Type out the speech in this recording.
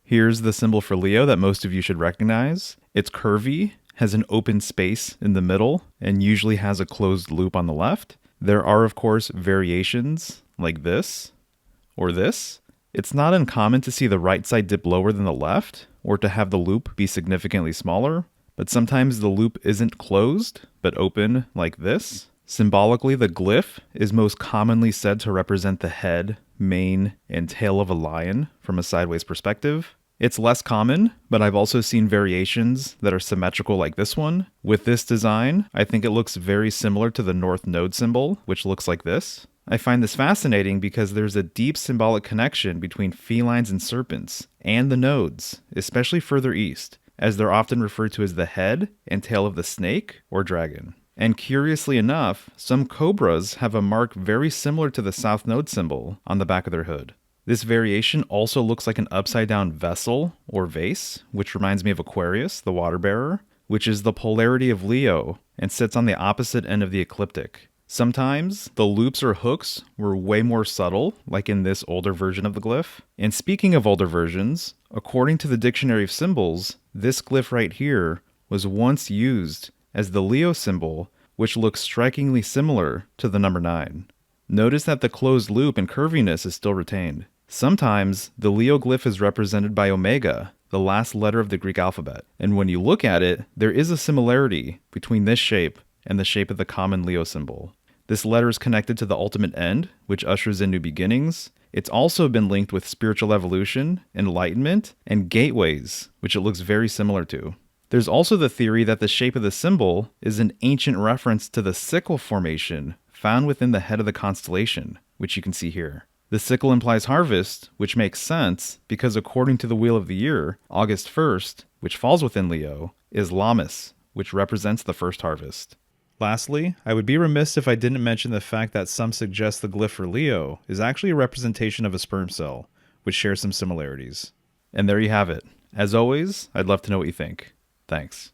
Here's the symbol for Leo that most of you should recognize. It's curvy, has an open space in the middle, and usually has a closed loop on the left. There are, of course, variations like this or this. It's not uncommon to see the right side dip lower than the left, or to have the loop be significantly smaller, but sometimes the loop isn't closed, but open like this. Symbolically, the glyph is most commonly said to represent the head, mane, and tail of a lion from a sideways perspective. It's less common, but I've also seen variations that are symmetrical like this one. With this design, I think it looks very similar to the North Node symbol, which looks like this. I find this fascinating because there's a deep symbolic connection between felines and serpents, and the nodes, especially further east, as they're often referred to as the head and tail of the snake or dragon. And curiously enough, some cobras have a mark very similar to the South Node symbol on the back of their hood. This variation also looks like an upside-down vessel or vase, which reminds me of Aquarius, the water bearer, which is the polarity of Leo and sits on the opposite end of the ecliptic. Sometimes the loops or hooks were way more subtle, like in this older version of the glyph. And speaking of older versions, according to the Dictionary of Symbols, this glyph right here was once used as the Leo symbol, which looks strikingly similar to the number 9. Notice that the closed loop and curviness is still retained. Sometimes the Leo glyph is represented by omega, the last letter of the Greek alphabet. And when you look at it, there is a similarity between this shape and the shape of the common Leo symbol. This letter is connected to the ultimate end, which ushers in new beginnings. It's also been linked with spiritual evolution, enlightenment, and gateways, which it looks very similar to. There's also the theory that the shape of the symbol is an ancient reference to the sickle formation found within the head of the constellation, which you can see here. The sickle implies harvest, which makes sense because according to the Wheel of the Year, August 1st, which falls within Leo, is Lammas, which represents the first harvest. Lastly, I would be remiss if I didn't mention the fact that some suggest the glyph for Leo is actually a representation of a sperm cell, which shares some similarities. And there you have it. As always, I'd love to know what you think. Thanks.